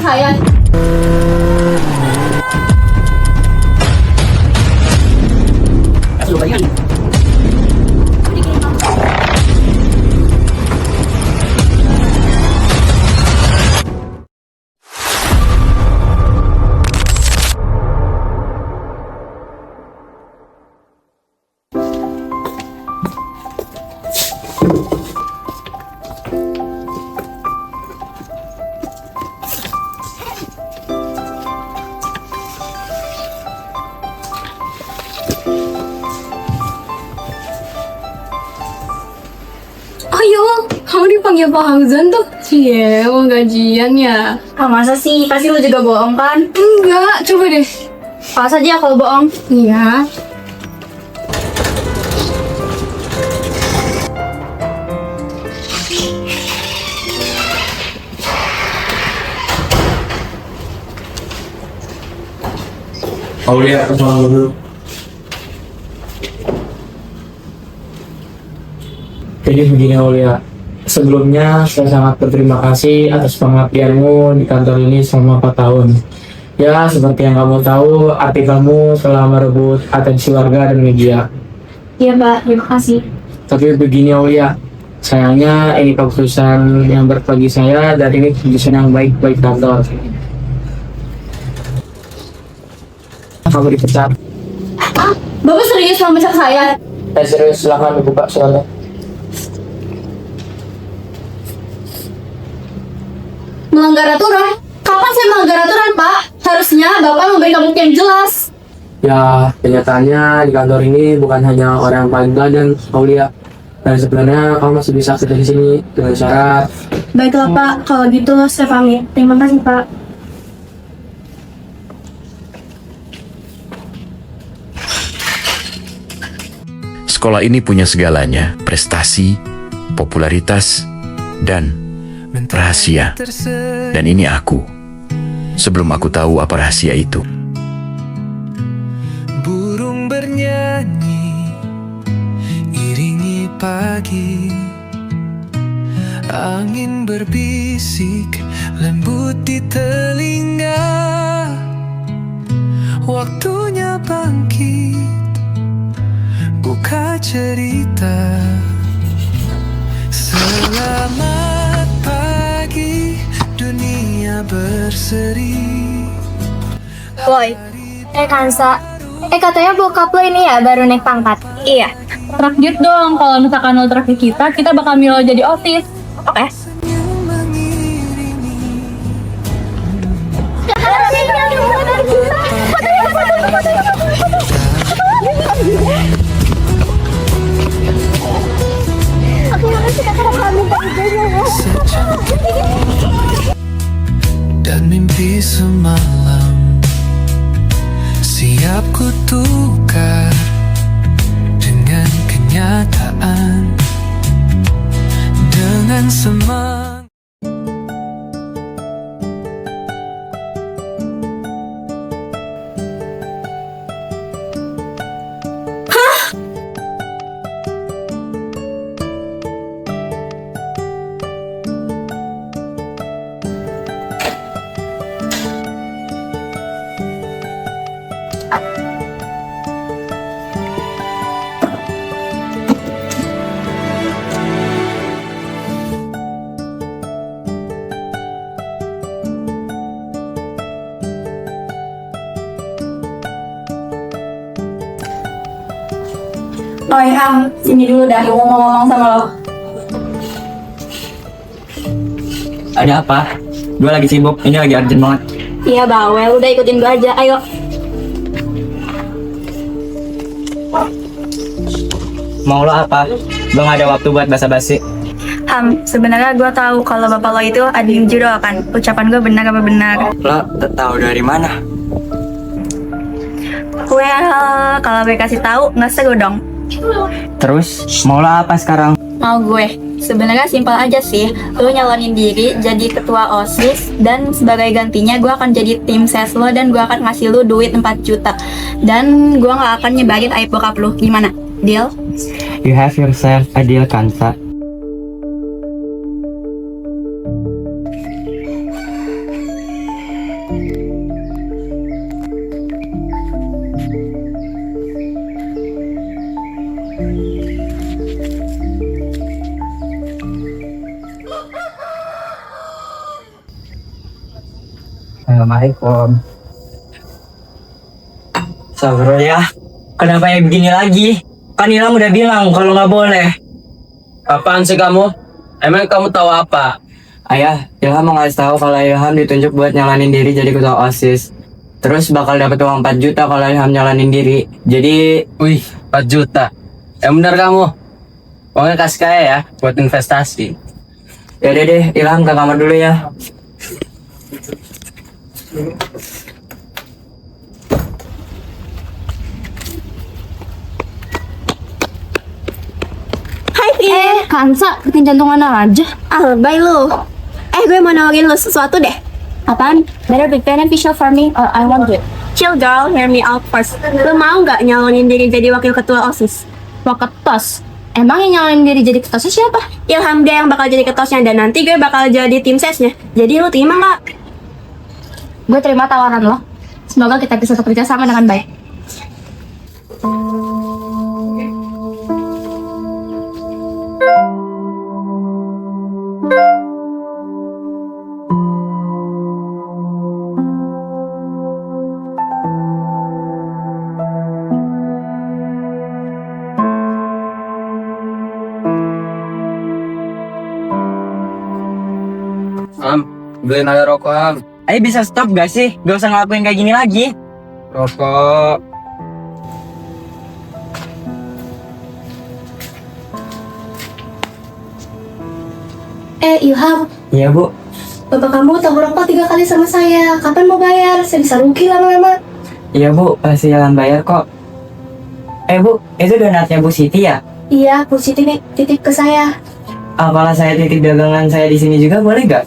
saya. Ayo, kamu dipanggil Pak Hamzan tuh. Cie, mau gajian ya? Ah, masa sih? Pasti lu juga bohong kan? Enggak, coba deh. Pas aja kalau bohong. Iya. Aulia, pulang dulu. Jadi begini Aulia, sebelumnya saya sangat berterima kasih atas pengabdianmu di kantor ini selama 4 tahun. Ya, seperti yang kamu tahu, artikelmu telah merebut atensi warga dan media. Iya, Pak. Terima kasih. Tapi begini Aulia, sayangnya ini keputusan yang berat bagi saya dan ini keputusan yang baik bagi kantor. Kamu dipecat. Bapak serius mau mecat saya? Saya serius, silahkan dibuka soalnya. Melanggar aturan? Kapan saya melanggar aturan, Pak? Harusnya Bapak memberikan bukti yang jelas. Ya, kenyataannya di kantor ini bukan hanya orang yang paling dan Aulia. Dan sebenarnya kamu masih bisa kerja di sini dengan syarat. Baiklah, Pak. Kalau gitu, saya pamit. Terima kasih, Pak. Sekolah ini punya segalanya, prestasi, popularitas, dan rahasia. Dan ini aku. Sebelum aku tahu apa rahasia itu. Burung bernyanyi, iringi pagi. Angin berbisik, lembut di telinga. Waktunya bangkit, buka cerita. Selamat pagi, dunia berseri. Boy. Kansa. Katanya bokap lo ini ya baru naik pangkat. Iya. Traktir dong, kalau misalkan lo traktir kita bakal milih lo jadi OSIS. Oke. Dan mimpi semalam siap ku tukar dengan kenyataan, dengan semangat. Oh Ham, sini dulu dah, mau ngomong sama lo. Ada apa? Gue lagi sibuk, ini lagi urgent banget. Iya, bawel. Udah ikutin gue aja. Ayo. Mau lo apa? Gue gak ada waktu buat basa-basi. Ham, sebenarnya gue tahu kalau bapak lo itu adil judul kan. Ucapan gue benar apa benar? Lo tahu dari mana? Well, kalau gue kasih tahu nggak seru dong. Terus, mau lo apa sekarang? Mau gue. Sebenarnya simpel aja sih. Lu nyalonin diri jadi ketua OSIS dan sebagai gantinya gue akan jadi tim ses lo dan gue akan ngasih lu duit 4 juta. Dan gue nggak akan nyebarin aib bokap lu. Gimana? Deal? You have yourself a deal, Kansa. Assalamualaikum. Sabar ya. Kenapa ya begini lagi? Kan Ilham udah bilang kalau nggak boleh. Apaan sih kamu? Emang kamu tahu apa? Ayah, Ilham mau ngasih tahu kalau Ilham ditunjuk buat nyalanin diri jadi ketua OSIS. Terus bakal dapat uang 4 juta kalau Ilham nyalanin diri. Jadi, Wih, 4 juta. Yang benar kamu. Uangnya kasih kaya ya, buat investasi. ya udah deh, Ilham ke kamar dulu ya. Kansa, bikin jantungan aja. Bye lu. Gue mau nawarin lu sesuatu deh. Apaan? Better be beneficial for me or I won't do it. Chill girl, hear me out first. Lu mau nggak nyalonin diri jadi wakil ketua OSIS? Ketos. Emang yang nyalain diri jadi ketosnya siapa? Ilham dia yang bakal jadi ketosnya dan nanti gue bakal jadi tim sesnya. Jadi lu terima nggak? Gue terima tawaran lo. Semoga kita bisa bekerja sama dengan baik. Beliin ada rokok, Am. Ayo bisa stop gak sih? Gak usah ngelakuin kayak gini lagi. Rokok. Ilham, Iya bu. bapak kamu utang rokok 3 kali sama saya. Kapan mau bayar? Saya bisa rugi lama-lama. Iya bu, pasti jalan bayar kok. Bu, itu donatnya Bu Siti ya? Iya, Bu Siti nih titip ke saya. Kalau saya titip dagangan saya di sini juga boleh gak?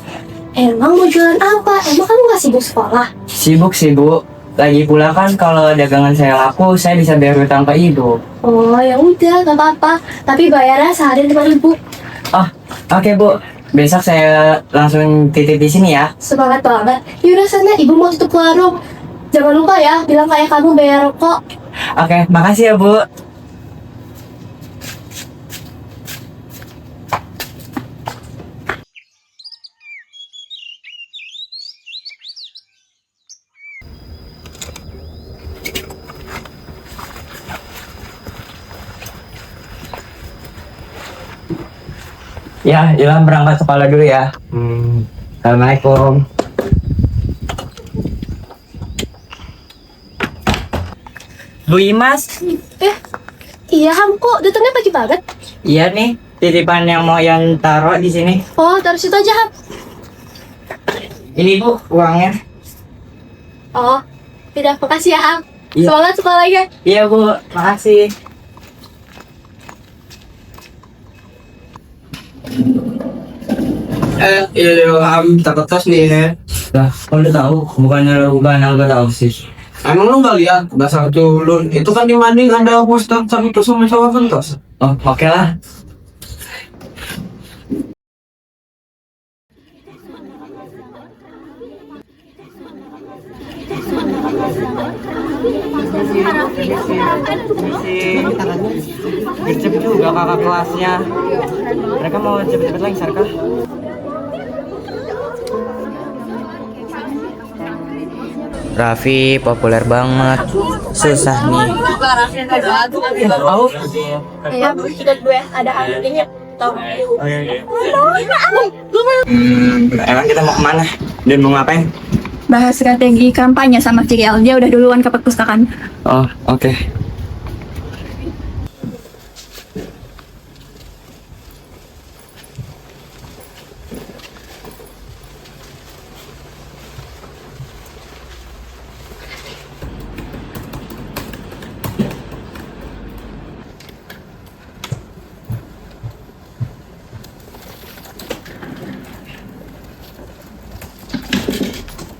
Emang mau jualan apa? Emang kamu nggak sibuk sekolah? Sibuk sih bu. Lagi pula kan kalau dagangan saya laku, saya bisa bayar utang ke ibu. Oh ya udah, nggak apa-apa. Tapi bayarnya sehari 5.000. Oh, oke bu. Besok saya langsung titip di sini ya. Semangat banget. Yaudah sana, ibu mau tutup warung. Jangan lupa ya, bilang kayak kamu bayar rokok. Oke, makasih ya bu. Ya, Ilham berangkat sekolah dulu ya. Assalamualaikum. Bu Imas, Iya, Ham, kok datangnya pagi banget? iya nih titipan yang mau yang taruh di sini. Oh, taruh situ aja, Ham. Ini bu uangnya. Oh, tidak, makasih ya, Ham. Iya. Semangat sekolah lagi. Iya bu, makasih. Ilham, tak ketos nih ya. Lah, kau udah tahu, bukannya bukan anggota OSIS. Emang lu nggak lihat dasar culun? Itu kan dibanding ada poster satu sama cowok kentos. Oh, oke lah. Cepet juga kakak kelasnya. Mereka mau cepet-cepet lagi, Sarka. Raffi populer banget, susah nih. Tahu? Iya, kita gue ada artinya. Tahu. Emang kita mau kemana? Dan mau ngapain? Bahas strategi kampanye sama Ciriel. Dia udah duluan ke perpustakaan. Oh, oke.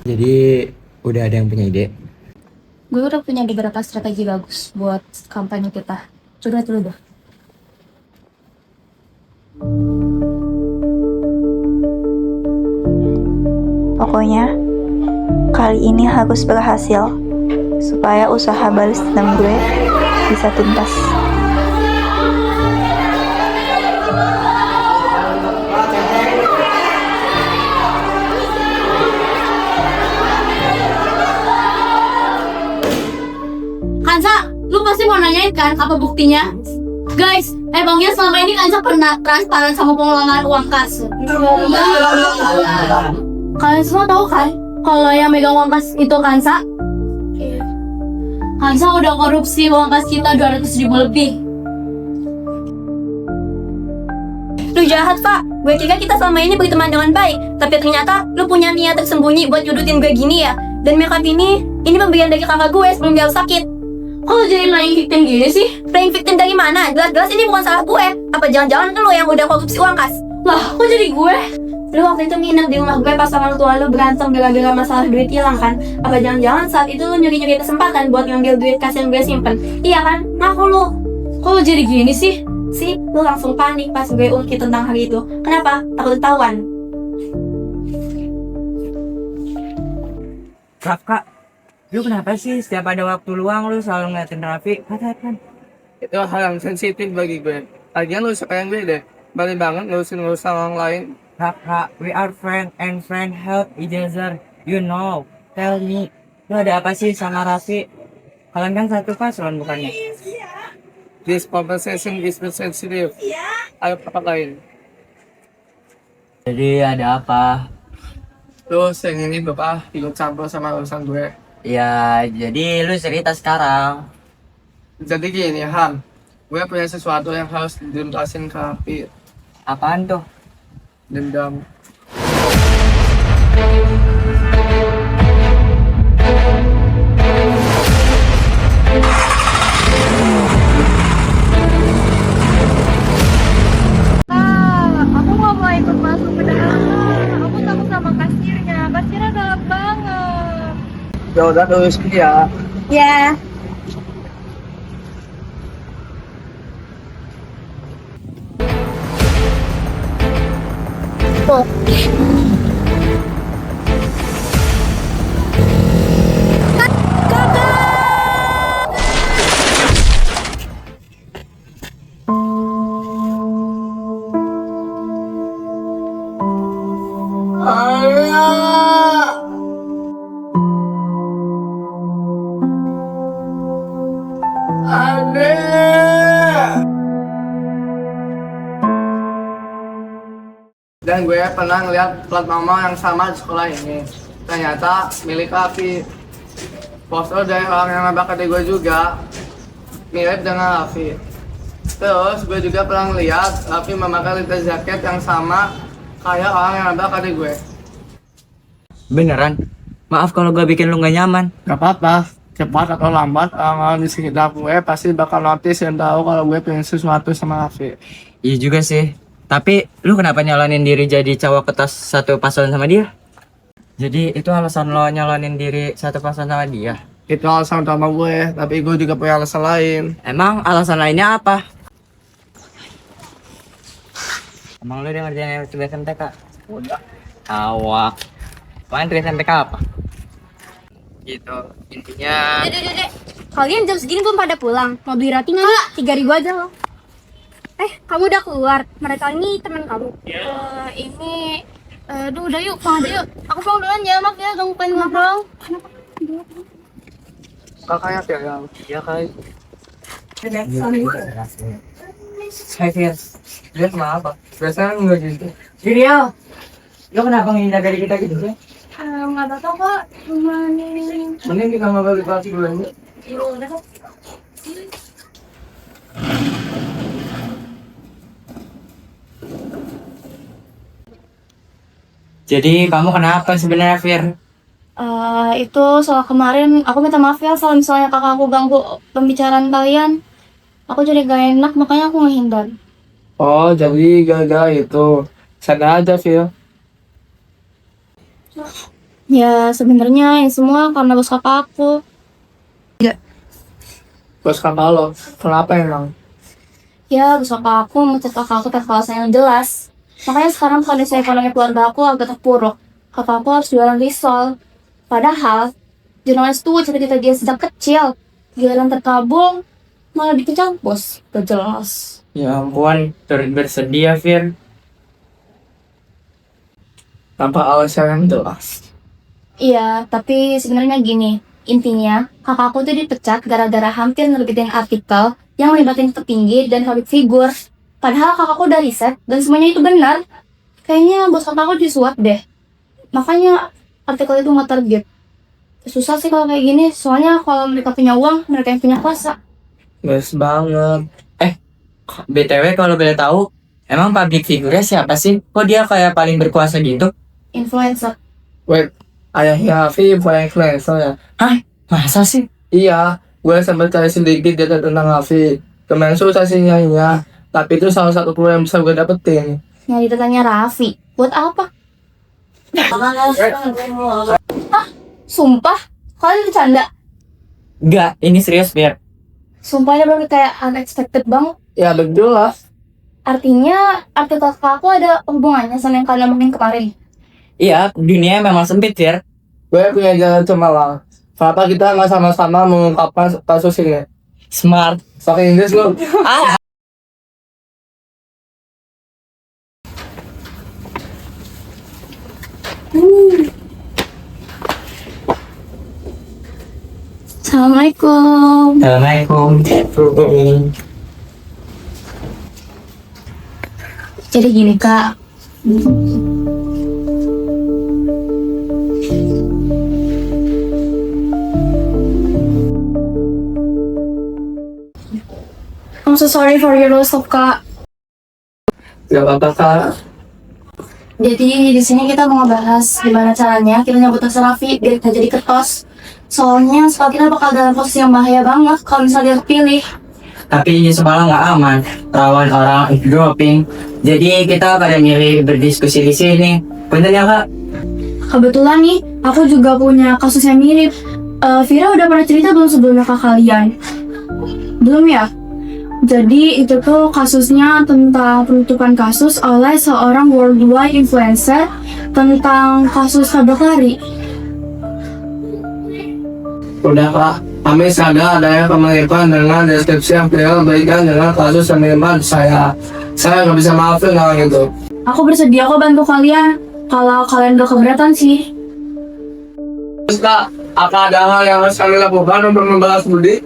Jadi udah ada yang punya ide? Gue udah punya beberapa strategi bagus buat kampanye kita. Coba dulu deh. Pokoknya kali ini harus berhasil supaya usaha balas dendam gue bisa tuntas. nanyain kan apa buktinya? Guys, emangnya selama ini Kansa pernah transparan sama pengelolaan uang kas? Kalian semua tahu kan kalau yang megang uang kas itu Kansa? Kansa udah korupsi uang kas kita 200.000 lebih. Lu jahat, Pak. Gue kira kita selama ini berteman dengan baik, tapi ternyata lu punya niat tersembunyi buat nyudutin gue gini ya. Dan makeup ini pemberian dari kakak gue sebelum dia sakit. Kok lu jadi playing victim gini sih? Playing victim dari mana? Jelas-jelas ini bukan salah gue. Apa jangan-jangan kan lu yang udah korupsi uang kas? Lah, kok jadi gue? Lu waktu itu nginep di rumah gue pas orang tua lu berantem gara-gara masalah duit hilang kan? Apa jangan-jangan saat itu lu nyuri-nyuri kesempatan buat ngambil duit kas yang gue simpen? Iya kan? Ngaku lu. Kok lu jadi gini sih? Sih, lu langsung panik pas gue ungkit tentang hal itu. Kenapa? Takut ketahuan. Kak, lu kenapa sih setiap ada waktu luang lu selalu ngeliatin Raffi? Katakan. Itu hal yang sensitif bagi gue. Lagian lu suka yang gue deh. Balik banget ngurusin orang lain. Kak, we are friend and friend help each other. You know, tell me, lu ada apa sih sama Raffi? Kalian kan satu paslon bukannya? This conversation is sensitive. Ayo lain. Jadi ada apa? Terus yang ini bapak ikut campur sama urusan gue. Ya, jadi lu cerita sekarang. Jadi gini Han, gue punya sesuatu yang harus dijelasin ke Raffi. Apaan tuh? Dendam. Aku nggak mau ikut masuk ke dalam. Aku takut sama kasirnya. Kasirnya galak banget. Ya udah terus ya. Ya. Dan gue pernah ngeliat plat mama yang sama di sekolah ini. Ternyata milik Raffi. Foto dari orang yang nabrak adik gue juga mirip dengan Raffi. Terus gue juga pernah ngeliat Raffi memakai lintas jaket yang sama kayak orang yang nabrak adik gue. Beneran? Maaf kalau gue bikin lu gak nyaman. Gak apa-apa, cepat atau lambat orang-orang di sekitar gue pasti bakal notice dan tahu kalau gue pengen sesuatu sama Raffi. Iya juga sih. Tapi lu kenapa nyalonin diri jadi cowok ketas satu paslon sama dia? Jadi itu alasan lo nyalonin diri satu paslon sama dia? Itu alasan utama gue, tapi gue juga punya alasan lain. Emang alasan lainnya apa? Emang lu udah ngerjain tugas MTK? Udah. Awak. Kalian tugas MTK apa? Gitu, intinya... Dek. Kalian jam segini belum pada pulang. Mau beli roti nggak? 3.000 aja loh. Kamu udah keluar. Mereka ini teman kamu. Ini, udah yuk, pulang aja yuk. Aku pulang duluan ya, maaf ya, ganggu pengen ngobrol. Kakaknya yang Ya kali. Hai Fir, dia sama apa? biasanya enggak gitu. Virio, lo kenapa ngehindar dari kita gitu sih? Nggak tahu kok, cuma nih. Mending kita ngobrol di kelas dulu aja. Udah kok. Jadi kamu kenapa sebenarnya Fir? Itu soal kemarin aku minta maaf ya kalau misalnya kakak aku ganggu pembicaraan kalian. Aku jadi gak enak makanya aku ngehindar. Oh, jadi gara-gara itu. Sana aja, Phil. Ya sebenarnya ini semua karena bos kakak aku. Bos kakak lo, kenapa emang? Ya bos kakak aku mecat kakak aku tanpa alasan yang jelas. Makanya sekarang kondisi ekonomi keluarga aku agak terpuruk. Kakak aku harus jualan risol. Padahal jurnalis tuh cita-cita dia sejak kecil. Giliran terkabung malah dipecat bos. Gak jelas. Ya ampun, turut bersedia Fir. Tanpa alasan yang jelas. Iya, tapi sebenarnya gini. Intinya, kakakku tuh dipecat gara-gara hampir nerbitin artikel yang melibatin petinggi dan public figure. Padahal kakakku udah riset dan semuanya itu benar. Kayaknya bos kakakku disuap deh. Makanya artikel itu nggak terbit. Susah sih kalau kayak gini, soalnya kalau mereka punya uang, mereka yang punya kuasa. Bes banget. BTW kalau boleh tahu, emang public figure siapa sih? Kok dia kayak paling berkuasa gitu? Influencer. Wait, ayahnya Hafi influencer ya? Hah? Masa sih? Iya, gue sempat cari sedikit data tentang Hafi. Kemarin susah sih nyarinya, tapi itu salah satu peluang yang bisa gue dapetin. Nyari datanya Raffi. Buat apa? Hah? Sumpah? Kalian bercanda? Enggak, ini serius, Biar. Sumpahnya baru kayak unexpected banget. Ya betul lah. Artinya, artikel kakakku ada hubungannya sama yang kalian omongin kemarin. Iya, dunia memang sempit, Biar. Gue punya jalan cemerlang. Kenapa kita nggak sama-sama mengungkapkan kasus ini? Smart. Pakai Inggris lo. Assalamualaikum. Assalamualaikum. Jadi gini kak, I'm so sorry for your loss of kak. Gak apa-apa kak. Jadi di sini kita mau ngebahas gimana caranya kita nyebut tes Raffi biar kita jadi ketos. Soalnya kita bakal dalam posisi yang bahaya banget kalau misalnya dia kepilih. Tapi semalam nggak aman, rawan orang dropping. Jadi kita pada milih berdiskusi di sini. Bener ya kak? Kebetulan nih, aku juga punya kasus yang mirip. Vira udah pernah cerita belum sebelumnya ke kalian? Belum ya? Jadi itu tuh kasusnya tentang penutupan kasus oleh seorang worldwide influencer tentang kasus tabrak lari. Udah kak, kami sadar adanya pemenipuan dengan deskripsi yang tidak berikan dengan kasus yang menimpa saya. Saya nggak bisa maafin orang itu. Aku bersedia kok bantu kalian kalau kalian gak keberatan sih. Terus kak, apa ada hal yang harus kami lakukan untuk membalas budi?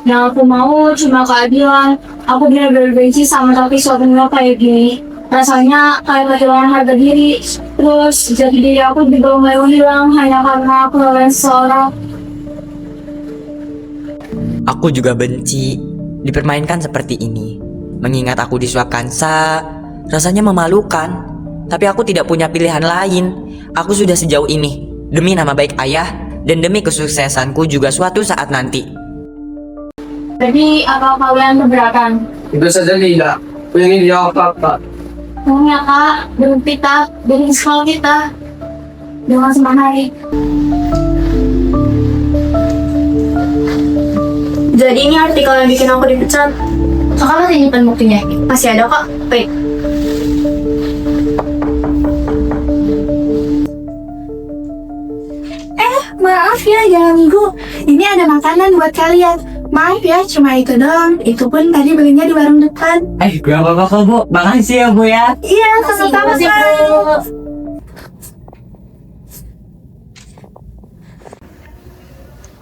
Yang aku mau cuma keadilan. Aku benar-benar benci sama tapi suatu kayak gini. Rasanya kayak kehilangan harga diri. Terus jati diri aku juga mulai hilang hanya karena aku lawan seseorang. Aku juga benci dipermainkan seperti ini. Mengingat aku disuap Kansa, rasanya memalukan. Tapi aku tidak punya pilihan lain. Aku sudah sejauh ini demi nama baik ayah dan demi kesuksesanku juga suatu saat nanti. Jadi apa kalian keberatan? Itu saja tidak. Ini dijawab kak. Maunya kak, demi kita, demi sekolah kita. Dengan semangat. Jadi ini artikel yang bikin aku dipecat. Kakak masih nyimpan buktinya? Masih ada kok. Wait. Maaf ya, ganggu. Ini ada makanan buat kalian. Maaf ya, cuma itu doang. Itu pun tadi belinya di warung depan. Gak apa-apa kok bu, makasih ya bu ya. Iya, sama-sama.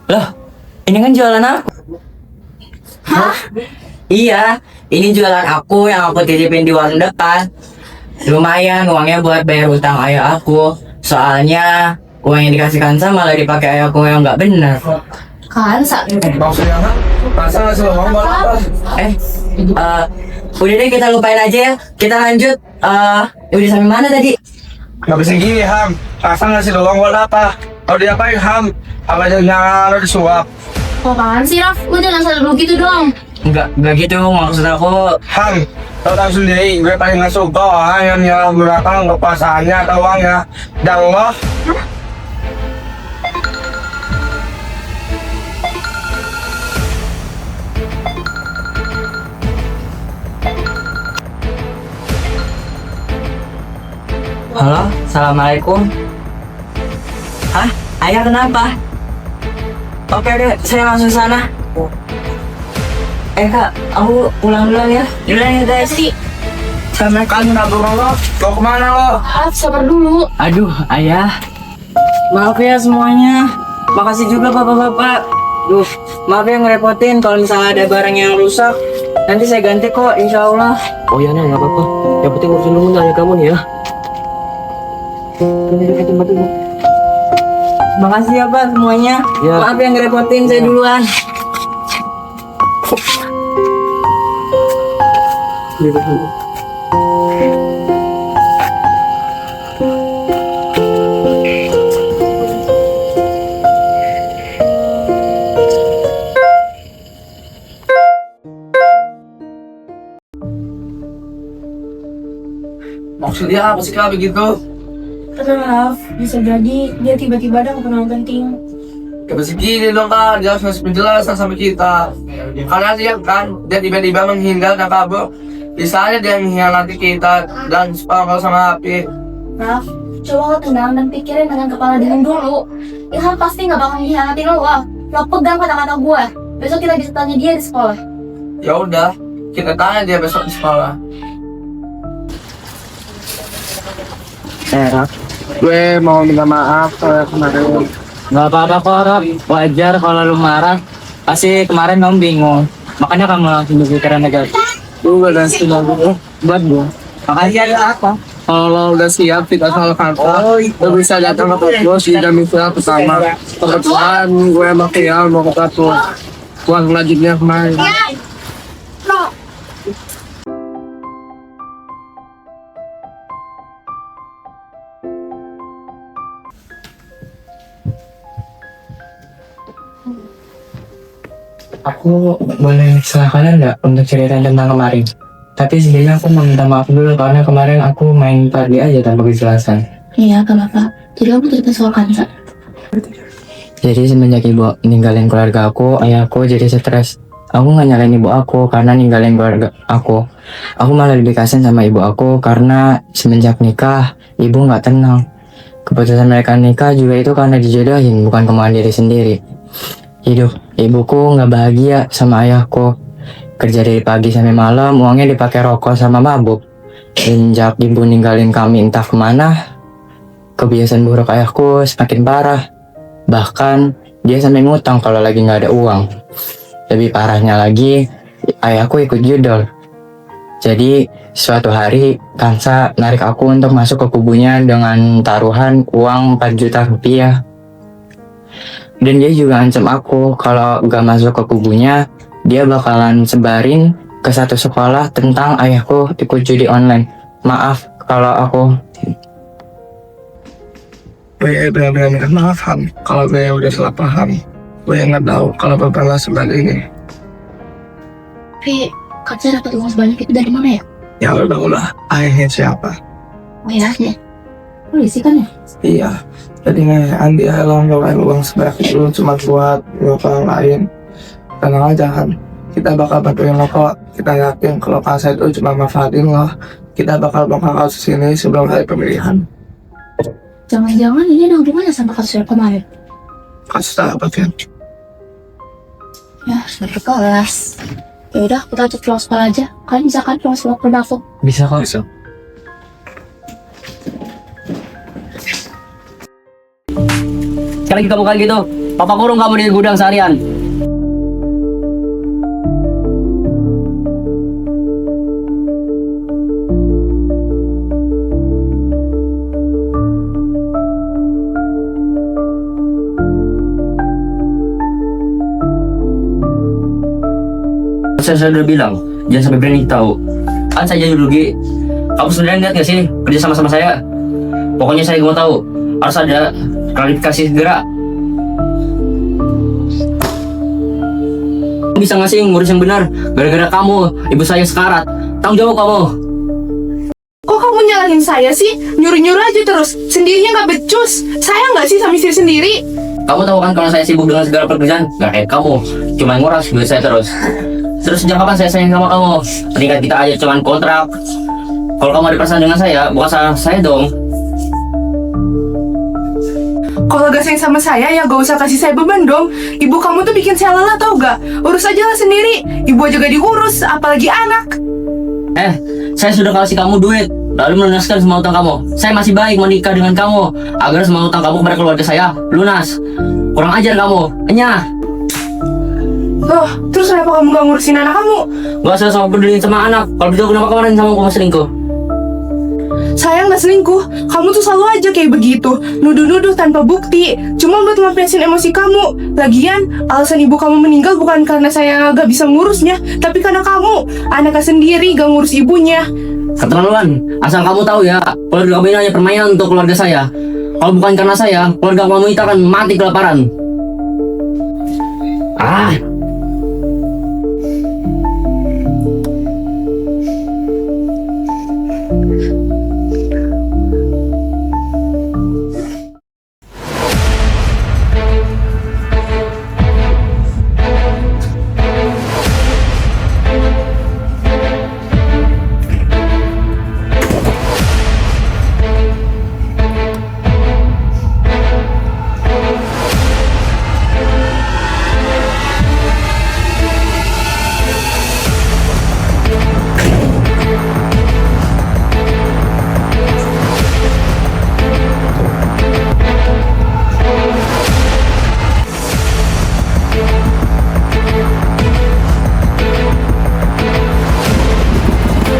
Loh, ini kan jualan aku. Hah? Iya, ini jualan aku yang aku titipin di warung depan. Lumayan uangnya buat bayar utang ayah aku. Soalnya uang yang dikasihkan sama malah dipakai ayahku yang nggak benar. Kansa. Maksudnya kan? Masa nggak sih ngomong apa? Udah deh kita lupain aja ya. Kita lanjut. Udah sampai mana tadi? Nggak bisa gini Ham. Masa nggak sih ngomong buat apa? Kalau diapain Ham? Apa jangan lo disuap? Apaan sih Raf? Lu jangan selalu begitu dong. Enggak gitu maksud aku. Ham, lo tahu sendiri gue paling nggak suka orang yang menggunakan kekuasaannya atau uangnya. Dan lo Halo, assalamualaikum. Hah? Ayah kenapa? Oke deh, saya langsung sana. Kak, aku pulang dulu ya. Duluan ya guys. Assalamualaikum warahmatullahi. Lo kemana lo? Maaf, sabar dulu. Aduh, ayah. Maaf ya semuanya. Makasih juga bapak-bapak. Duh, maaf ya ngerepotin kalau misalnya ada barang yang rusak. Nanti saya ganti kok, insya Allah. Oh iya, nggak apa-apa. Yang penting urusin dulu nanya kamu nih ya. Makasih ya Pak semuanya. Ya. Maaf yang ngerepotin, saya duluan. Maksudnya apa sih Kak begitu? Maaf, bisa jadi dia tiba-tiba ada keperluan penting. Gak bisa gini dong Kak, dia harus ngasih penjelasan sama kita. Karena dia kan, dia tiba-tiba menghindar dan kabur. Bisa aja dia mengkhianati kita dan sepakat sama api. Maaf, coba lo tenang dan pikirin dengan kepala dingin dulu. Ilham pasti nggak bakal mengkhianatin lo. Lo pegang kata-kata gue. Besok kita bisa tanya dia di sekolah. Ya udah, kita tanya dia besok di sekolah. Raf. Gue mau minta maaf kalau kemarin. Nggak apa-apa kok, Raf. Wajar kalau lu marah. Pasti kemarin kamu bingung. Makanya kamu langsung berpikiran negatif. Gue udah siap. Buat gue. Makasih ada apa? Kalau lo udah siap, kita soal kantor. Lo bisa datang ke kampus di jam istirahat pertama. Kebetulan gue sama Kial mau ke kampus. Uang selanjutnya kemarin. Aku boleh silakan enggak untuk cerita tentang kemarin? Tapi sebelumnya aku mau minta maaf dulu karena kemarin aku main tadi aja tanpa kejelasan. Iya, gak apa-apa. Jadi aku cerita soal Kansa. Jadi semenjak ibu ninggalin keluarga aku, ayahku jadi stres. Aku nggak nyalain ibu aku karena ninggalin keluarga aku. Aku malah lebih kasihan sama ibu aku karena semenjak nikah, ibu nggak tenang. Keputusan mereka nikah juga itu karena dijodohin, bukan kemauan diri sendiri. Hidup ibuku nggak bahagia sama ayahku. Kerja dari pagi sampai malam, uangnya dipakai rokok sama mabuk. Sejak ibu ninggalin kami entah kemana, kebiasaan buruk ayahku semakin parah. Bahkan dia sampai ngutang kalau lagi nggak ada uang. Lebih parahnya lagi, ayahku ikut judol. Jadi suatu hari Kansa narik aku untuk masuk ke kubunya dengan taruhan uang 4 juta rupiah. Dan dia juga ancam aku kalau gak masuk ke kubunya, dia bakalan sebarin ke satu sekolah tentang ayahku ikut judi online. Maaf kalau aku... Gue benar-benar minta maaf Ham, kalau gue udah salah paham. Gue nggak tahu kalau bapak seperti ini. Tapi Kansa dapat uang sebanyak itu dari mana ya? Ya udah, ayahnya siapa? Oh ya, polisi kan ya? Iya, jadi Andi ngeluarin uang sebanyak itu cuma buat orang lain. Tenang aja kan, kita bakal bantuin lo kok. Kita yakin kalau Kansa itu cuma manfaatin lo. Kita bakal bongkar kasus ini sebelum hari pemilihan. Jangan-jangan ini ada hubungannya sama kasus yang kemarin? Kasus apa Fian? Ya, sudah berkelas. Yaudah, kita cek pulang sekolah aja. Kalian bisa kan pulang sekolah berdaftar? Bisa kok. Bisa. Sekali lagi kamu kayak gitu, papa kurung kamu di gudang seharian. Saya udah bilang, jangan sampai berani tahu. Kan saya jadi rugi. Kamu sebenarnya lihat nggak sih kerja sama saya? Pokoknya saya mau tahu. Harus ada klarifikasi segera. Bisa nggak sih ngurus yang benar? Gara-gara kamu, ibu saya sekarat. Tanggung jawab kamu. Kok kamu nyalahin saya sih? Nyuruh-nyuruh aja terus. Sendirinya nggak becus. Sayang nggak sih sama istri sendiri? Kamu tahu kan kalau saya sibuk dengan segala pekerjaan? Gak kayak kamu, cuma nguras duit saya terus. Terus sejak kapan saya sayang sama kamu? Pernikahan kita aja cuma kontrak. Kalau kamu ada perasaan dengan saya, bukan salah saya dong. Kalau gak sayang sama saya, ya gak usah kasih saya beban dong. Ibu kamu tuh bikin saya lelah tau gak? Urus aja lah sendiri. Ibu aja gak diurus, apalagi anak. Saya sudah kasih kamu duit, lalu melunaskan semua utang kamu. Saya masih baik menikah dengan kamu, agar semua utang kamu kepada keluarga saya lunas. kurang ajar kamu. Enya, Loh, terus kenapa kamu gak ngurusin anak kamu? gak usah sama peduliin sama anak. Kalau begitu kenapa kemarin sama aku selingkuh? Saya nggak selingkuh. Kamu tuh selalu aja kayak begitu, nuduh-nuduh tanpa bukti, cuma buat ngelampiasin emosi kamu. Lagian, alasan ibu kamu meninggal bukan karena saya gak bisa ngurusnya, tapi karena kamu, anaknya sendiri gak ngurus ibunya. Keterlaluan. Asal kamu tahu ya, keluarga kamu ini hanya permainan untuk keluarga saya. Kalau bukan karena saya, keluarga kamu itu akan mati kelaparan. Ah,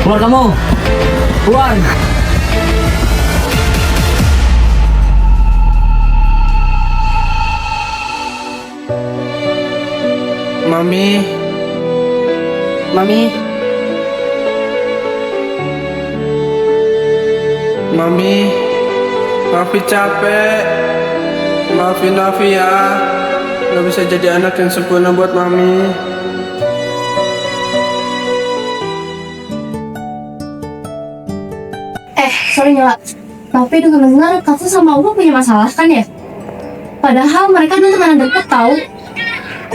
keluar kamu. Keluar. Mami. Mami. Mami. Maafin capek. Maafin Nafi ya. Gak bisa jadi anak yang sempurna buat Mami. Sorry Nyala, tapi dengar-dengar kamu sama Uba punya masalah kan ya? Padahal mereka dulu teman deket tau.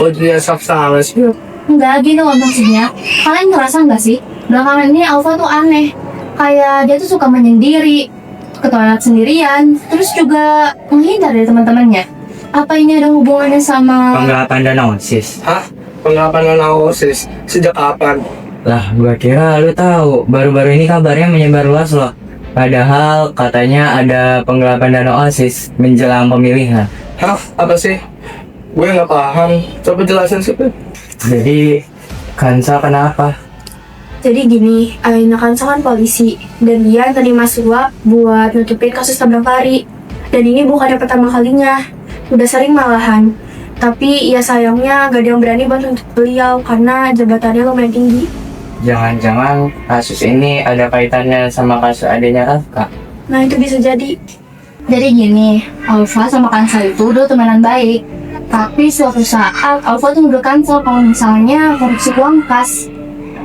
Kok dia sama sih? Enggak gitu loh maksudnya. Kalian ngerasa nggak sih? Belakangan ini Alfa tuh aneh. Kayak dia tuh suka menyendiri, ke toilet sendirian, terus juga menghindar dari teman-temannya. Apa ini ada hubungannya sama... Penggelapan dana OSIS. Hah? Pengapalan OSIS? Sejak kapan? Lah, gua kira lu tahu. Baru-baru ini kabarnya menyebar luas loh. Padahal katanya ada penggelapan dana OSIS menjelang pemilihan. Hah? Apa sih? Gue nggak paham. Coba jelasin sih. Jadi, Kansa kenapa? Jadi gini, ayahnya Kansa kan polisi, dan dia terima suap buat nutupin kasus tabrak lari. Dan ini bukannya pertama kalinya, udah sering malahan. Tapi ya sayangnya gak ada yang berani bantu untuk beliau karena jabatannya lumayan tinggi. Jangan-jangan kasus ini ada kaitannya sama kasus adanya Rafka? Nah itu bisa jadi. Jadi gini, Alfa sama Kansa itu udah temenan baik. Tapi suatu saat Alfa tuh nuduh Kansa kalau misalnya korupsi uang kas.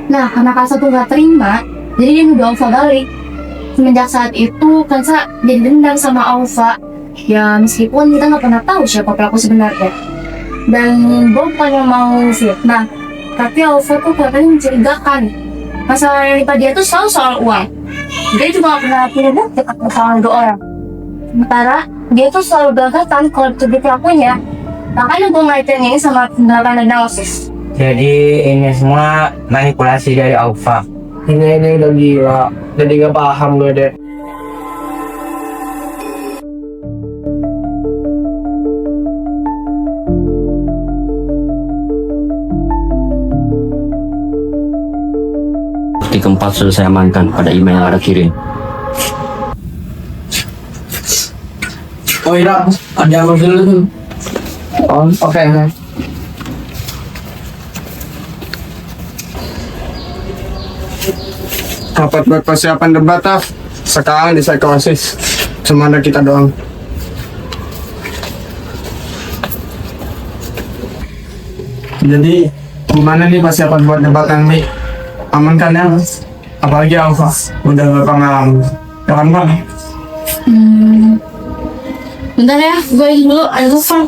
Nah karena Kansa tuh gak terima, jadi dia nuduh Alfa balik. Semenjak saat itu Kansa jadi dendam sama Alfa. Ya meskipun kita gak pernah tahu siapa pelaku sebenarnya. Dan gue bukannya mau fitnah, tapi Alfa tuh katanya mencurigakan. Masalah yang menimpa dia tuh selalu soal uang. Dia juga gak pernah punya bukti atau soal dua orang. Sementara dia tuh selalu berangkatan kalau dituduh pelakunya. Makanya gue ngaitin ini sama penggelapan dana OSIS. Jadi ini semua manipulasi dari Alfa. Ini udah gila. Jadi nggak paham gue deh. Bukti keempat sudah saya amankan pada email yang ada kirim. Oh iya, ada apa dulu? Oh, oke. Rapat buat persiapan debat, Taf. Sekarang di psikosis. Cuma ada kita doang. Jadi, gimana nih persiapan buat debat nanti? Aman kan ya? Apalagi Alfa, udah berpengalaman. Ya kan, Bang? Bentar ya, gue izin dulu, ada telepon.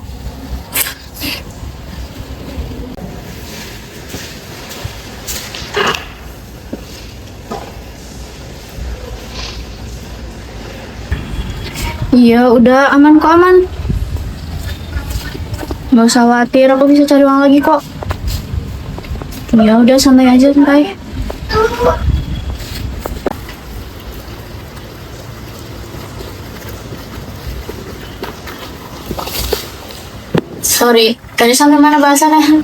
Iya, udah aman kok, aman. Gak usah khawatir, aku bisa cari uang lagi kok. Ya udah, santai aja, santai. Sorry, tadi sampai mana bahasannya?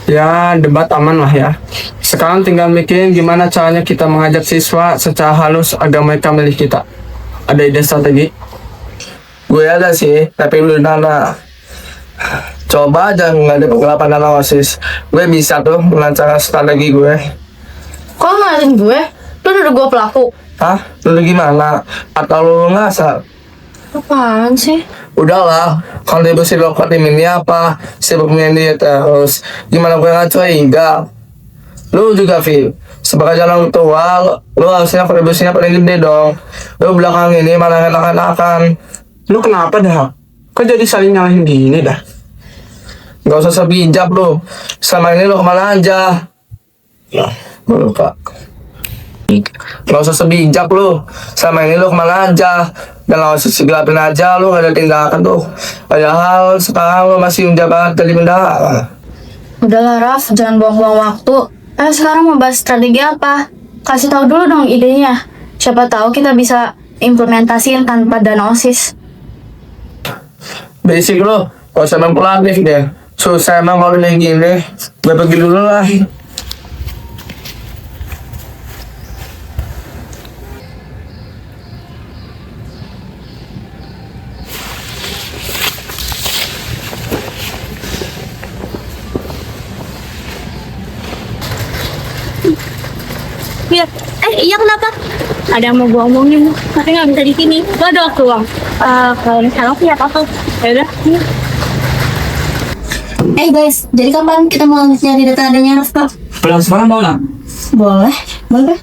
Ya, debat aman lah ya. Sekarang tinggal mikirin gimana caranya kita mengajak siswa secara halus agar mereka milih kita. Ada ide strategi? Gue ada sih, tapi belum ada. Coba aja nggak ada penggelapan dana OSIS. Gue bisa tuh melancarkan strategi gue. Kok ngalahin gue? Lu udah gue pelaku. Hah? Lu gimana? Atau lu ngasal? Apaan sih? Udahlah, kontribusi lo ke tim ini apa? Sibuk menyendiri terus. Gimana gue ngacuin? Enggak. Lu juga, Vi. Sebagai calon tua, lu harusnya kontribusinya paling gede dong. Lu belakang ini malah enak-enakan. Lu kenapa dah? Kok jadi saling nyalahin gini dah? Gak usah sebijak lu. Selama ini lu kemana aja? Nah, gue lupa. Gak usah sebijak lu. Selama ini lu kemana aja? Dan gak usah segelapin aja, lu gak ada tindakan tuh. Padahal sekarang lu masih menjabat jadi bendahara. Udahlah Raf, jangan buang-buang waktu. Sekarang mau bahas strategi apa? Kasih tahu dulu dong idenya. Siapa tahu kita bisa implementasiin tanpa dana OSIS. Basic lu, gak usah manipulatif deh. Susah emang kalau kayak gini. Gue pergi dulu lah. Ya, iya kenapa? Ada yang mau gue omongin, tapi nggak bisa di sini. Gue ada waktu uang. Kalau misalnya sih ya apa? Ya udah. Guys, jadi kapan kita mau nyari data adanya Raf? Pulang sekarang mau lah. Boleh, boleh.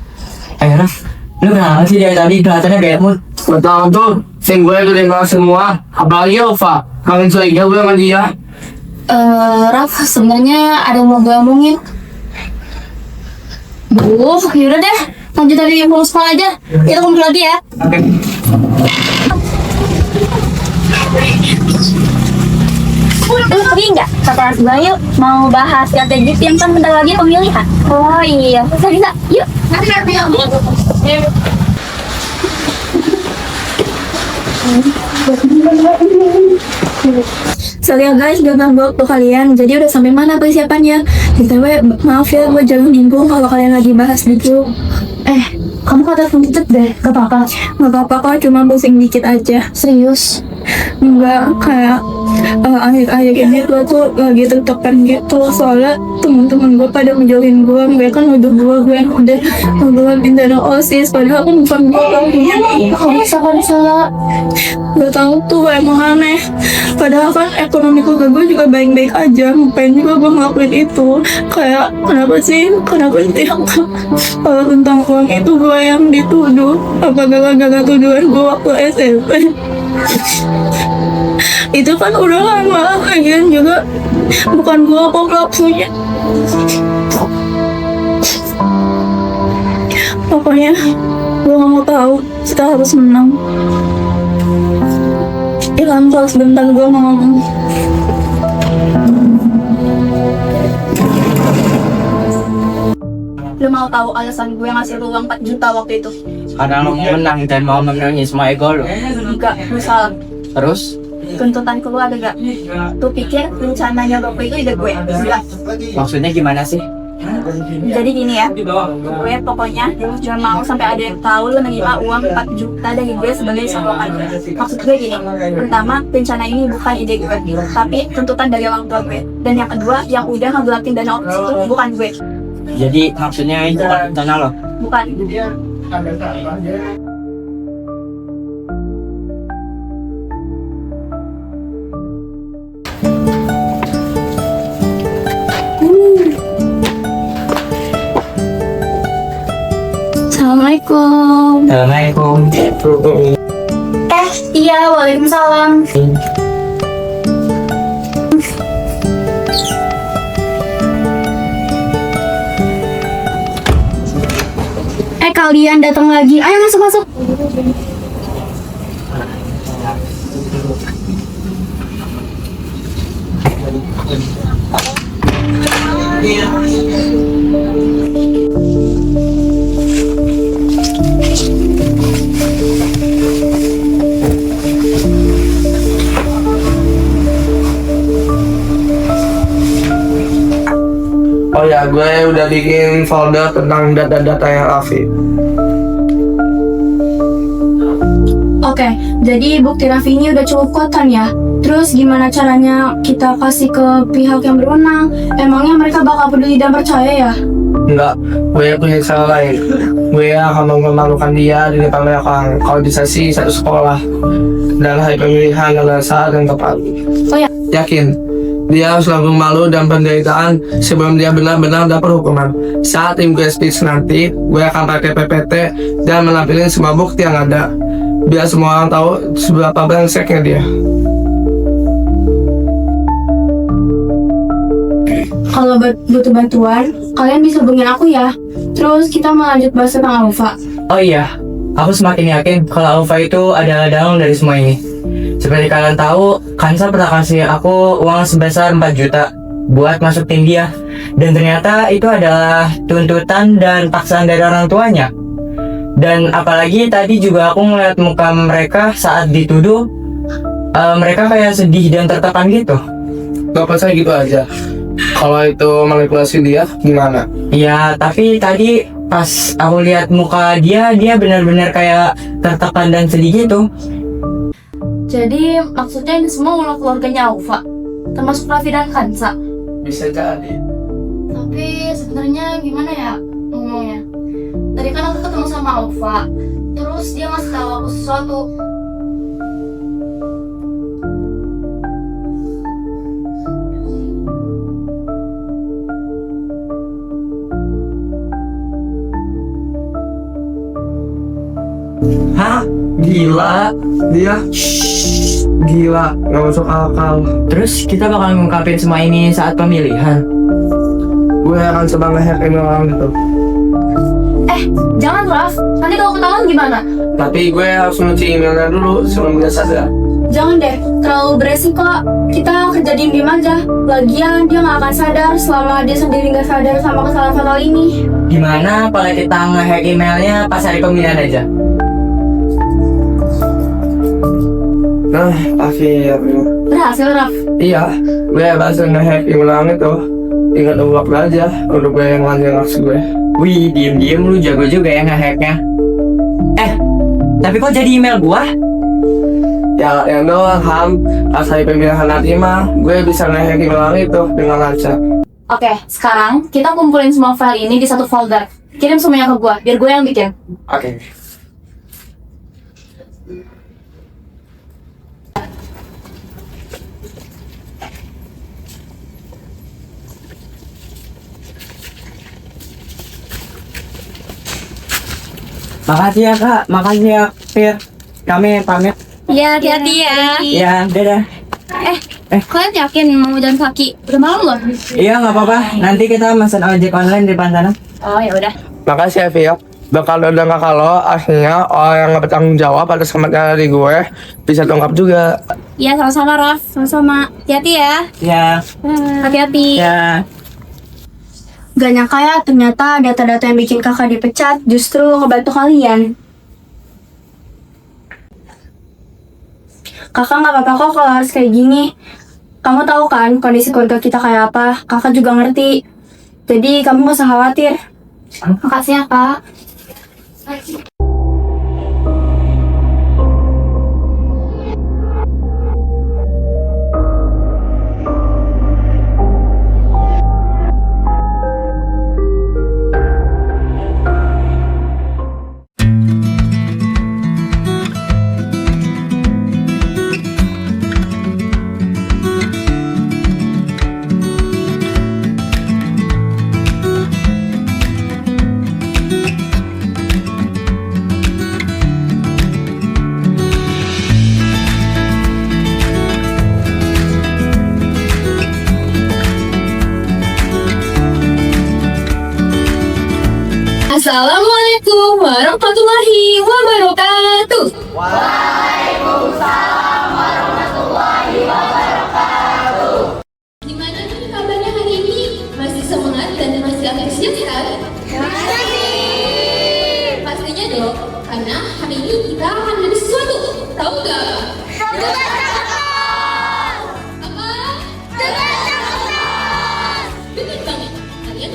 Raf, lu kenapa sih dari tadi kelihatannya kayak mood? Gue tau tuh, tim gue udah dengar semua. Apalagi Ova, kangen curiga gue sama dia. Raf, sebenarnya ada yang mau gue omongin. Yaudah deh, lanjut dari pulang sekolah aja. Kita kumpul lagi ya. Oke. Pergi nggak? Kata gue yuk mau bahas strategi tim kan bentar lagi pemilihan. Oh iya, bisa yuk. Sorry ya guys, gak ganggu waktu kalian. Jadi udah sampai mana persiapannya? BTW, maaf ya gue jangan nimbrung kalau kalian lagi bahas gitu. Kamu kata dikit deh, gak apa-apa. Gak apa-apa kok, cuma pusing dikit aja. Serius? Enggak, kayak akhir-akhir ini gue tuh lagi tertekan gitu. Soalnya temen-temen gue pada menjauhin gue. Mereka nuduh gue yang udah ngeluarin dana OSIS. Padahal kan bukan gue yang salah. Gak tau tuh emang aneh. Padahal kan ekonomi keluarga gue juga baik-baik aja. Ngapain juga gue ngelakuin itu. Kayak kenapa sih kalau tentang uang itu gue yang dituduh. Apa gara-gara tuduhan gue waktu SMP. Itu kan udah lama. Lagian juga bukan gue kok pelakunya. Pokoknya gue gak mau tahu. Kita harus menang. Ilham, kalau sebentar gue mau ngomong. Lu mau tahu alasan gue ngasih lu uang 4 juta waktu itu? Karena lo mau menang dan mau menangin semua ego lo. Enggak, lu salah. Terus? Tuntutan keluar ada gak? Tuh pikir rencananya bapak itu ide gue? Enggak. Maksudnya gimana sih? Jadi gini ya, gue pokoknya jangan mau sampai ada yang tahu lu menerima uang 4 juta dari gue sebagai sokongan. Maksud gue gini, pertama rencana ini bukan ide gue, tapi tuntutan dari orang tua gue. Dan yang kedua, yang udah ngegelatin dana OSIS itu bukan gue. Jadi maksudnya itu bukan rencana lo? Bukan. Assalamualaikum. Assalamualaikum. Iya, waalaikumsalam. Kalian datang lagi. Ayo masuk. Oh ya, gue udah bikin folder tentang data-data yang Raffi. Oke, jadi bukti Raffi ini udah cukup kuat kan ya? Terus gimana caranya kita kasih ke pihak yang berwenang? Emangnya mereka bakal peduli dan percaya ya? Enggak, gue punya cara lain. Gue akan mempermalukan dia di depan mereka. Kalau bisa sih satu sekolah. Dan hari pemilihan adalah saat yang tepat. Oh ya? Yakin, dia harus langsung malu dan penderitaan sebelum dia benar-benar dapat hukuman. Saat tim gue speech nanti, gue akan pakai PPT dan menampilkan semua bukti yang ada. Biar semua orang tahu seberapa brengseknya dia. Kalau butuh bantuan, kalian bisa hubungin aku ya. Terus kita mau lanjut bahas tentang Alfa. Oh iya, aku semakin yakin kalau Alfa itu adalah dalang dari semua ini. Seperti kalian tahu, Kansa pernah kasih aku uang sebesar 4 juta buat masuk tim dia. Dan ternyata itu adalah tuntutan dan paksaan dari orang tuanya. Dan apalagi tadi juga aku ngeliat muka mereka saat dituduh, mereka kayak sedih dan tertekan gitu. Gak percaya gitu aja. Kalau itu manipulasi dia, gimana? Ya, tapi tadi pas aku lihat muka dia benar-benar kayak tertekan dan sedih gitu. Jadi maksudnya ini semua ulah keluarganya Alfa, termasuk Raffi dan Kansa. Bisa jadi. Tapi sebenarnya gimana ya ngomongnya? Tadi kan aku ketemu sama Alfa, terus dia ngasih tahu aku sesuatu. Hah? Gila? Dia? Gila, gak masuk akal. Terus kita bakal ngungkapin semua ini saat pemilihan. Gue akan coba nge-hack email orang itu. Jangan Raf, nanti kalau ketahuan gimana? Tapi gue harus nyuci emailnya dulu sebelum dia sadar. Jangan deh, terlalu beresiko. Kita kerja diem aja. Lagian dia gak akan sadar selama dia sendiri gak sadar sama kesalahan fatal ini. Gimana kalau kita nge-hack emailnya pas hari pemilihan aja? Nah, akhirnya. Berhasil Raf. Iya, gue berhasil nge-hack email orang itu. Tinggal nunggu waktu aja untuk gue yang lanjut maksud gue. Wih, diem-diem lu jago juga ya nge-hacknya. Tapi kok jadi email gua? Ya, yang doang Ham. Pas hari pemilihan nanti mah, gue bisa nge-hack email orang itu dengan lancar. Oke, sekarang kita kumpulin semua file ini di satu folder. Kirim semuanya ke gua, biar gue yang bikin. Oke. Makasih ya kak, makasih ya Fir. Kami pamit. Iya, hati-hati ya. Ya, dadah. Kalian yakin mau jalan kaki? Udah malam loh. Iya nggak apa-apa. Nanti kita pesan ojek online di depan sana. Oh ya udah. Makasih ya Fir. Bakal udah nggak kalau akhirnya orang yang nggak bertanggung jawab atas kematian dari gue bisa terungkap juga. Iya, sama-sama Raf, sama-sama. Hati-hati ya. Ya. Hati-hati. Ya. Gak nyangka ya, ternyata data-data yang bikin kakak dipecat justru ngebantu kalian. Kakak gak apa-apa kok kalau harus kayak gini. Kamu tahu kan kondisi keluarga kita kayak apa, kakak juga ngerti. Jadi kamu gak usah khawatir. Makasih ya kak. Assalamualaikum warahmatullahi wabarakatuh. Gimana nih kabarnya hari ini? Masih semangat dan masih antusias kan? Masih. Pastinya dong, karena hari ini kita akan ada sesuatu. Tahu nggak? Apa? Bener banget. Kalian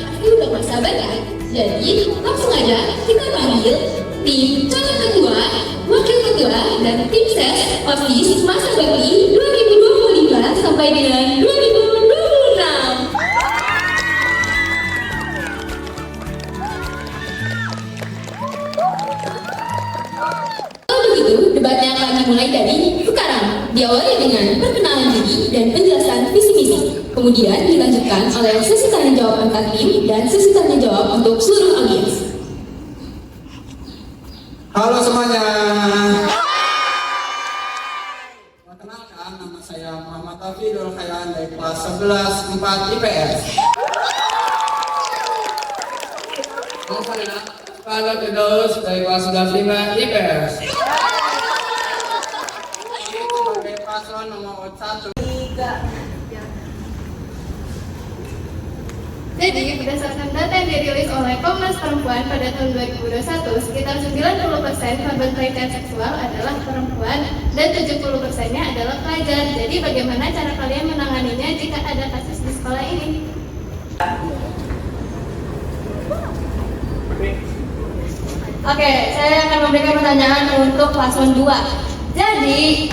Kemudian dilanjutkan oleh sesi tanya jawab antar tim dan sesi tanya jawab untuk seluruh audiens. Halo semuanya. Perkenalkan, nama saya Muhammad Hafidul Khairan dari kelas 11 4 IPS. Nama saya Fadil Firdaus dari kelas 11 5 IPS. Sebagai paslon nomor 1. Jadi, berdasarkan data yang dirilis oleh Komnas Perempuan pada tahun 2021, sekitar 90% korban pelecehan seksual adalah perempuan dan 70%-nya adalah pelajar. Jadi, bagaimana cara kalian menanganinya jika ada kasus di sekolah ini? Oke, saya akan memberikan pertanyaan untuk paslon 2. Jadi,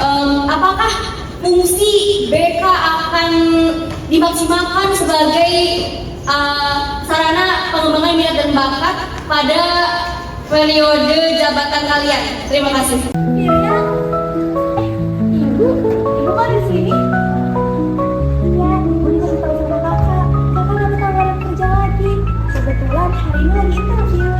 apakah fungsi BK akan dimaksimalkan sebagai sarana pengembangan minat dan bakat pada periode jabatan kalian? Terima kasih. Iya, Ibu kok di sini? Iya, Ibu dikasih tahu sama kakak. Kakak dapat tawaran kerja lagi. Kebetulan hari ini lagi interview.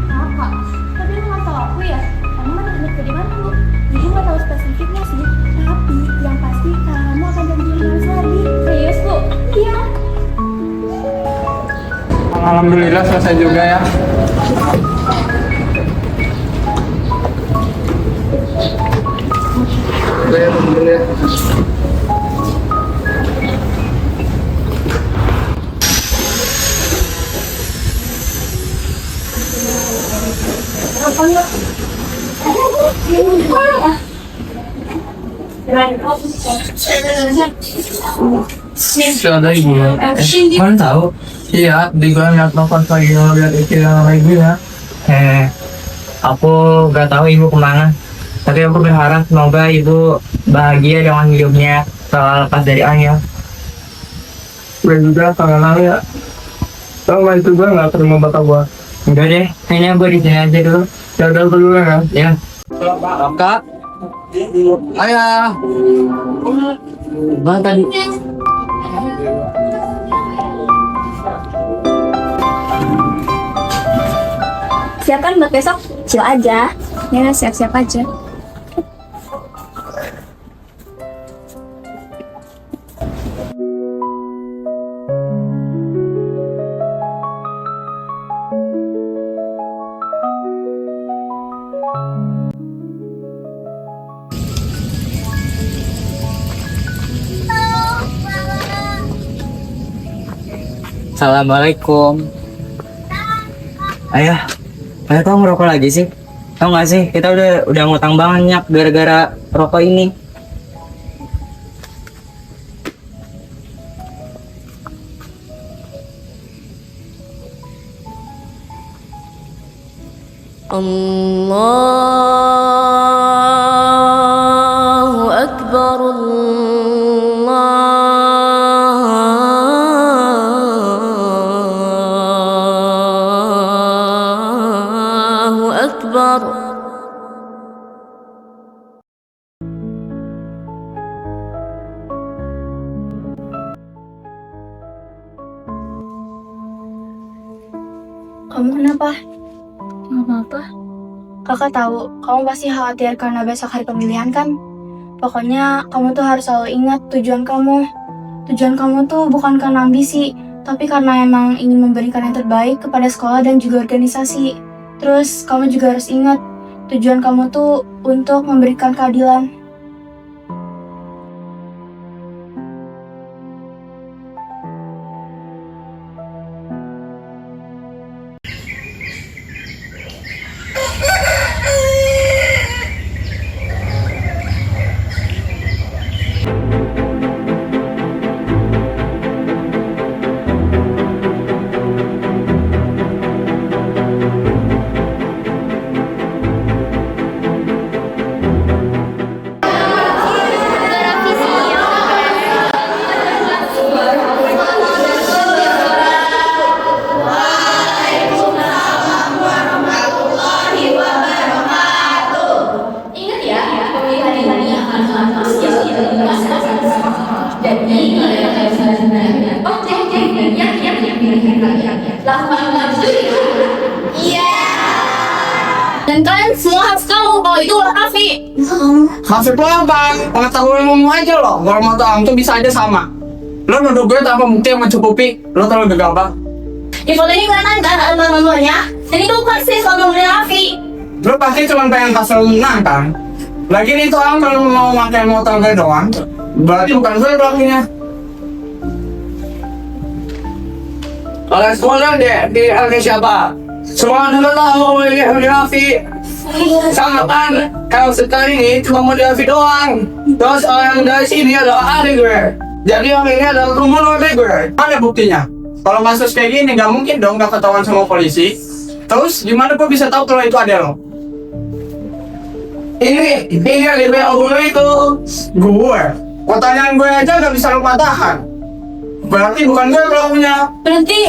Kakak, tapi lu nggak tahu aku ya? Kamu mana kerja di mana, Bu? Ibu nggak tahu spesifiknya sih. Tapi yang pasti kamu akan jadi jurnalis lagi. Serius, Bu? Iya. Alhamdulillah selesai juga ya. Udah ya, alhamdulillah. Sudah ibu. Mana tahu? Iya, di gua ngeliat nonton lagi ngeliat istilah lagi ya. Aku gak tahu ibu kemana. Tapi aku berharap semoga ibu bahagia dengan hidupnya setelah lepas dari ayah. Gue juga kangen ya. Tahu nggak itu gue nggak terima bapak gua. Udah deh, kayaknya gue di sini aja dulu. Ya udah gue dulu ya. Ya. Kak. Ayah. Bang tadi. Siap kan buat besok? Chill aja. Ya, siap-siap aja. Assalamualaikum. Ayah kok ngerokok lagi sih? Tau gak sih, kita udah ngutang banyak gara-gara rokok ini. Allahu Akbar, Allahu Akbar. Kamu kenapa? Nggak apa-apa. Kakak tahu, kamu pasti khawatir karena besok hari pemilihan kan? Pokoknya kamu tuh harus selalu ingat tujuan kamu. Tujuan kamu tuh bukan karena ambisi, tapi karena emang ingin memberikan yang terbaik kepada sekolah dan juga organisasi. Terus kamu juga harus ingat, tujuan kamu tuh untuk memberikan keadilan. Iya. Dan kalian semua harus tahu kalau itu ulah Raffi. Maksud lo apa? Pengetahuanmu aja loh. Kalau mau tahu tuh bisa aja sama. Lo nuduh gue tanpa bukti yang mencukupi. Lo terlalu gegabah. Di foto ini kelihatan kan ada nomor-nomornya. Dan itu persis nomornya Raffi. Lo pasti cuma pengen pasal menang kan? Lagi itu orang kalau mau pakai motor gue doang. Berarti bukan gue pelakunya. Kalian semua kan di LG siapa? Semua dulu tahu ini Raffi. Sama kan, kalau sekali ini cuma mau di Raffi doang. Terus orang dari sini adalah adik gue. Jadi orang ini adalah rumah adik gue. Ada buktinya. Kalau kasus kayak gini nggak mungkin dong nggak ketahuan sama polisi. Terus gimana gue bisa tahu kalau itu adik lo? Ini yang di BO gue itu gue. Pertanyaan gue aja nggak bisa lo patahkan. Berarti bukan gue pelakunya. Berhenti.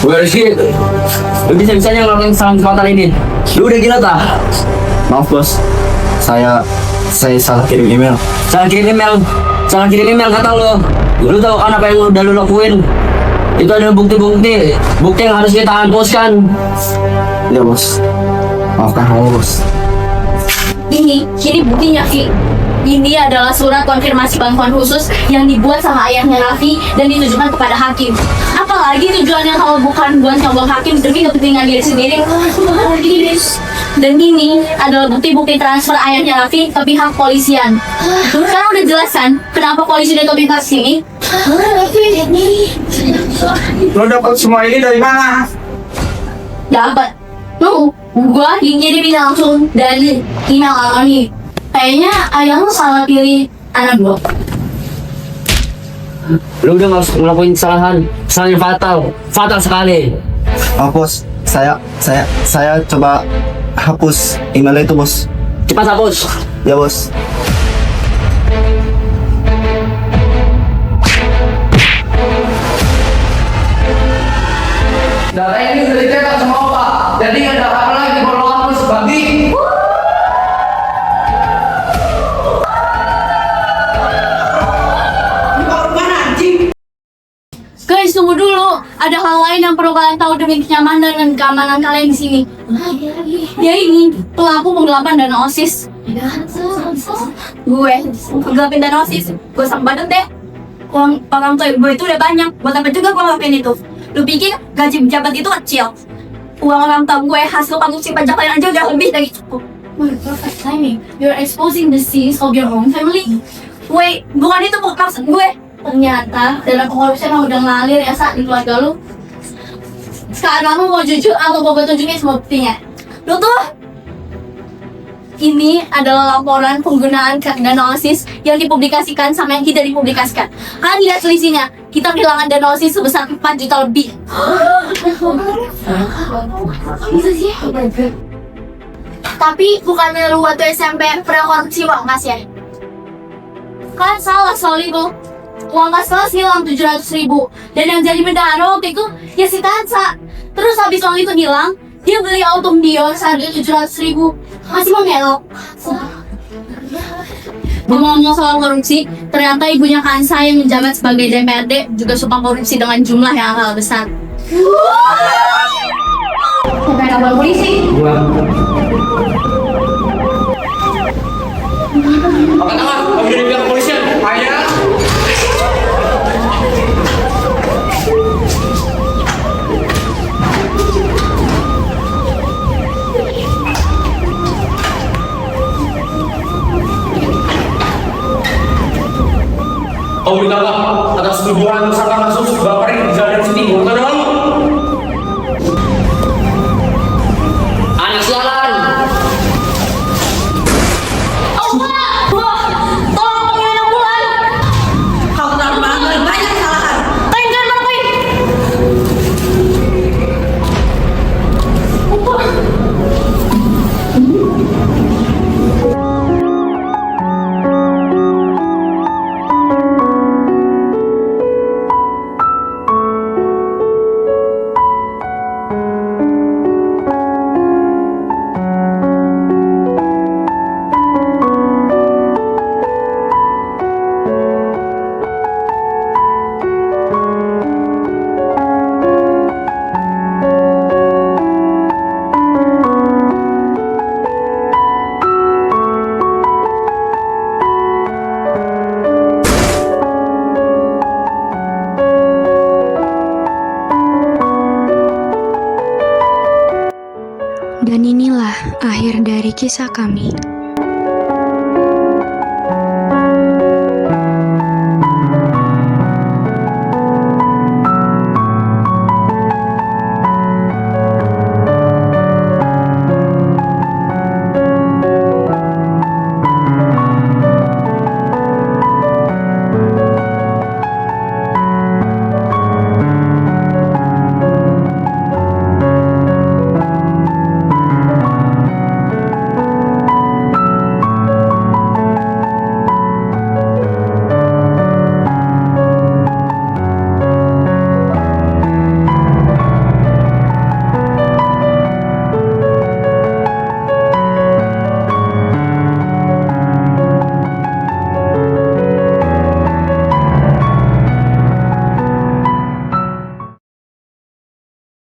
Gue Rizky, lu bisa-bisanya ngelakuin kesalahan fatal ini. Lu udah gila tak? Maaf bos, saya salah kirim email. Salah kirim email kata lo. Lu tahu kan apa yang udah lu lakuin? Itu adalah bukti yang harus kita hapuskan. Ya bos, maafkan kamu bos. Ini buktinya, Ki. Ini adalah surat konfirmasi bantuan khusus yang dibuat sama ayahnya Raffi dan ditujukan kepada hakim. Apalagi tujuannya kalau bukan buat nyobok hakim demi kepentingan diri sendiri. Dan ini adalah bukti-bukti transfer ayahnya Raffi ke pihak polisian. Sekarang udah jelas kan kenapa polisi udah ke kasus ini? Lo dapat semua ini dari mana? Dapat. Gua dikirimin langsung dari email anonim. Kayaknya ayah lu salah pilih anak gua. Lu udah ngelakuin kesalahan yang fatal sekali. Oh bos, saya coba hapus email itu bos. Cepat hapus. Ya bos. Data ini sudah dicetak semua Pak. Jadi nggak ada apa lagi kalau hapus bagi. Guys, tunggu dulu. Ada hal lain yang perlu kalian tahu demi kenyamanan dan keamanan kalian di sini. Ya ini pelaku penggelapan dana OSIS. Gue penggelapan dana OSIS. Gue sama badan deh. Uang orang tua gue itu udah banyak. Buat apa juga gue ngelakuin itu? Lu pikir gaji pejabat itu kecil? Uang orang tua gue hasil konsumsi pajak lain aja udah lebih dari cukup. Perfect timing. You're exposing the sins of your own family. Wait, bukan itu maksud gue. Ternyata dalam pengorbanan udah ngalir ya saat di keluarga lu. Sekarang kamu mau jujur atau mau tunjukin semua buktinya? Lu tuh ini adalah laporan penggunaan dana OSIS yang dipublikasikan sama yang tidak dipublikasikan. Kalian lihat selisihnya, kita kehilangan dana OSIS sebesar 4 juta lebih. Tapi bukannya lu waktu SMP pernah korupsi uang kas ya? Kalian salah soal itu. Uang kas kelas hilang 700.000 dan yang jadi bendahara waktu itu ya si Tansa. Terus habis uang itu hilang, dia beli auto Dio seharga 700.000. Masih mau ngelok. Ngomong soal korupsi, ternyata ibunya Kansa yang menjabat sebagai DPRD juga suka korupsi dengan jumlah yang agak besar. Sampai kabar polisi. Angkat tangan, kamu jadi pihak kepolisian. Ayah. Kamu ditangkap atas tuduhan tersangka kasus baperin di jalan sini. Mau tahu kamu? Anak sialan. dari kisah kami.